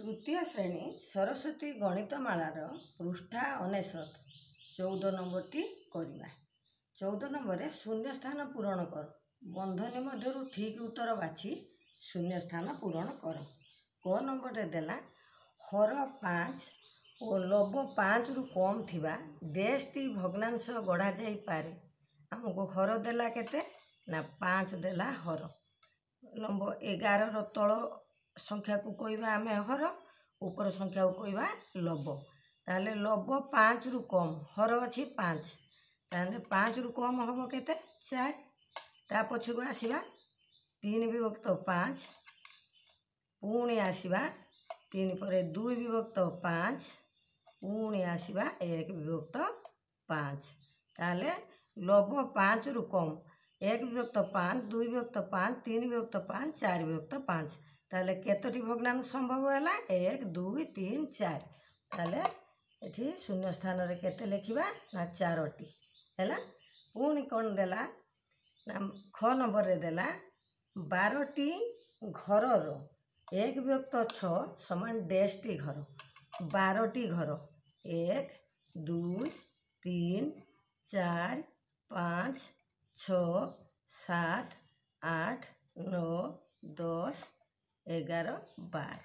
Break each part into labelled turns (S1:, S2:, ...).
S1: तृतीय श्रेणी सरस्वती गणितमालार पृष्ठा 99 14 नंबरटी करवा। 14 नंबर शून्य स्थान पूरण कर। बंधनी मध्य ठीक उत्तर बाछि शून्य स्थान पूरण कर। क नंबर देला हर 5 और लब 5 रु कम थिबा डैशटी भग्नांश गढ़ा जाई पारे। हमको हर देला केते ना 5 देला हर। लंब 11 रो तल संख्या को कहवा आम हर, ऊपर संख्या को कहवा लब। ताले लब 5 रु कम, हर अच्छी 5, ताले 5 रु कम हम केते 4। ता पछकु आसीबा 3 विभक्त 5, पुणी आसीबा 3 पर 2 विभक्त 5, पुणी आसीबा 1 विभक्त 5। ताले लब 5 रु कम 1 विभक्त 5, 2 विभक्त 5, 3 विभक्त 5, 4 विभक्त 5। ताले केतोटी भग्नांश संभव है 1 2 3 4। ताले एठी शून्य स्थान रे केते लिखिबा ना 4टी हैला। पुणी कौन देला ना ख नंबर रे देला 12टी घर रो 1 विभक्त 6 समान डैशटी घर। 12टी घर 1 2 3 4 5 6 7 8 9 10 11 12।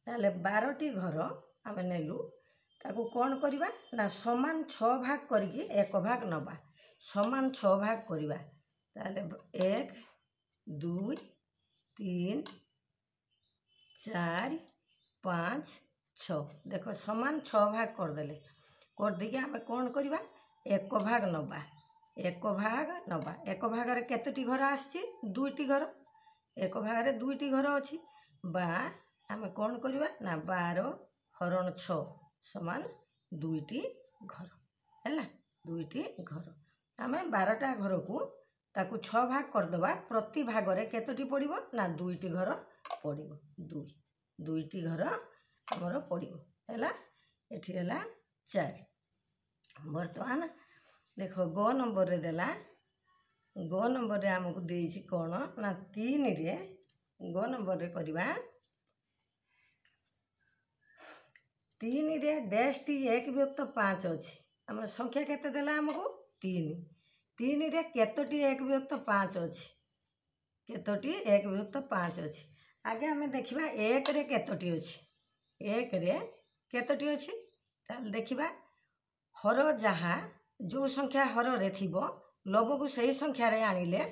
S1: ताले 12टी घर आम नेलु ताकू कौन करिबा ना समान 6 भाग करिकी 1 भाग नबा। समान 6 भाग करिबा। ताले 1 2 3 4 5 6 देखो समान 6 भाग कर देले। कर देके आम कौन करिबा 1 भाग नबा। 1 भाग नबा। 1 भाग रे केतोटी घर आछि 2टी घर। 1 भाग रे 2टी घर अछि बा आम कौन करिबा ना 12 हरण 6 समान 2टी घर हैला। 2टी घर आम 12टा घर को ताकू 6 भाग कर दबा। प्रति भाग रे केतोटी पड़िबो ना 2टी घर पड़िबो। 2टी घर हमर पड़िबो हैला। एठी हैला 4। वर्तमान देखो ग नंबर रे देला। ग नंबर रे हमको देइछि कोन ना 3 रे ग नंबर रे करिबा 3 रे डैश टी 1 विभक्त 5 अछि। हम संख्या केते देला हमको 3। 3 रे केतोटी 1 विभक्त 5 अछि। केतोटी 1 विभक्त 5 अछि। आगे हमें देखिबा 1 रे केतोटी अछि। 1 रे केतोटी अछि ताल देखिबा हर जहा जो संख्या हर रे थिबो लब को सही संख्या रे आनिले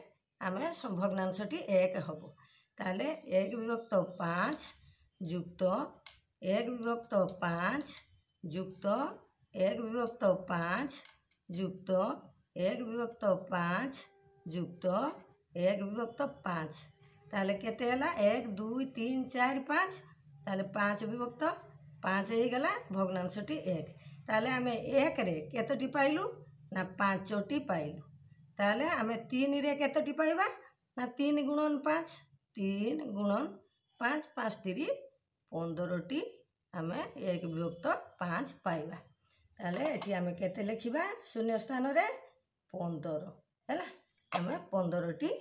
S1: आमे भग्नांशटी 1 हबो। ताले 1 विभक्त 5 युक्त 1 विभक्त 5 युक्त 1 विभक्त 5 युक्त 1 विभक्त 5 युक्त 1 विभक्त 5। ताले केते हला 1 2 3 4 5। ताले 5 विभक्त 5 हे गला भग्नांशटी 1। ताले आमे 1 रे केतोटी पाइलु ना 5टी पाइलु। ताले आमे 3 रे केतोटी पाइबा ना 3 गुणन 5। 3 गुणन 5 5 3 15टी आमे 1 विभक्त 5 पाइबा। ताले एठी आमे केते लिखिबा शून्य स्थान रे 15 हैला। आमे 15टी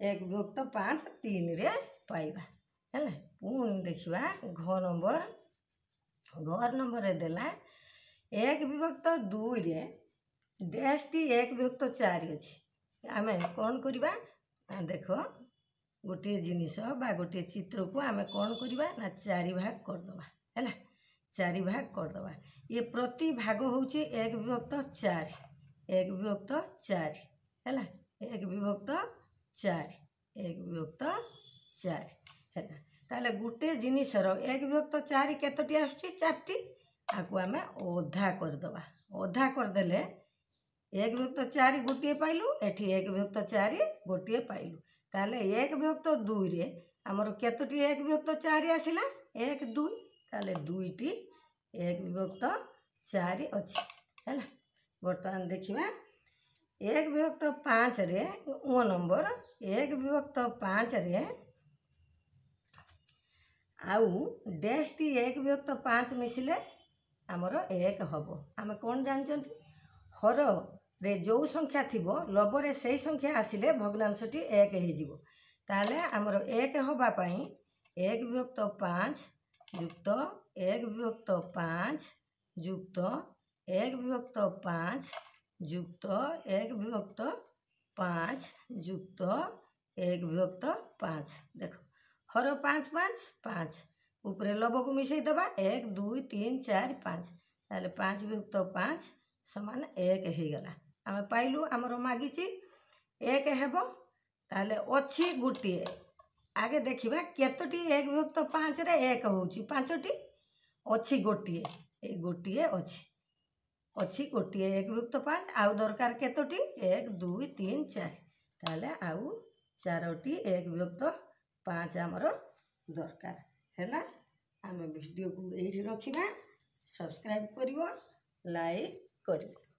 S1: 1 विभक्त 5 3 रे पाइबा हैला। पुणी देखिबा घ नंबर। घर नंबर रे देला 1 विभक्त 2 रे डैश टी 1 विभक्त 4 अछि। आमे कौन करिबा देखो गोटे जिनिस बा गोटे चित्र को आमे कौन करिबा ना 4 भाग कर दबा हैला। 4 भाग कर दबा। ये प्रति भाग होउची 1 विभक्त 4। 1 विभक्त 4 हैला। 1 विभक्त 4 1 विभक्त 4 हैला। ताले गोटे जिनिस रो 1 विभक्त 4 केतोटी आछी 4टी। आकु आमे ओधा कर दबा। ओधा कर देले 1 विभक्त 4 गोटे पाइलु। एठी 1 विभक्त 4 गोटे पाइलु। ताले 1 विभक्त 2 रे हमर केतोटी 1 विभक्त 4 आसिला 1 2। ताले 2टी 1 विभक्त 4 अछि हैला। वर्तमान देखिबा 1 विभक्त 5 रे ओ नंबर 1 विभक्त 5 रे आउ डैश टी 1 विभक्त 5 मिसिले हमर 1 हबो। आमे कोन जानचंती हर रे जो संख्या थिबो लब रे सही संख्या आसिले भग्नांशटी 1 हे जिवो। ताले हमर 1 होबा पई 1 विभक्त 5 যুক্ত 1 বিভক্ত 5 যুক্ত 1 বিভক্ত 5 যুক্ত 1 বিভক্ত 5 যুক্ত 1 বিভক্ত 5। দেখো হর 5 5 5 উপরে লবକୁ মিশাই দেবা 1 2 3 4 5 তাহলে 5 বিভক্ত 5 সমান 1 ହେଇଗଲା। ଆମେ ପାଇଲୁ ଆମର ମାଗିଛି 1 ହେବ ତାହେଲେ ଅଛି ଗୋଟିଏ। ଆଗେ ଦେଖିବା କେତୋଟି 1 ବିଭକ୍ତ 5ରେ 1 ହେଉଛି 5ଟି ଅଛି ଗୋଟିଏ ଏଇ ଗୋଟିଏ ଅଛି ଗୋଟିଏ 1 ବିଭକ୍ତ 5 ଆଉ ଦରକାର କେତୋଟି 1 2 3 4 ତାହେଲେ ଆଉ 4ଟି 1 ବିଭକ୍ତ 5 ଆମର ଦରକାର ହେଲା। ଆମେ ଭିଡ଼ିଓକୁ ଏଇଠି ରଖିବା। ସବସ୍କ୍ରାଇବ୍ କରିବ ଲାଇକ୍ କରିବ।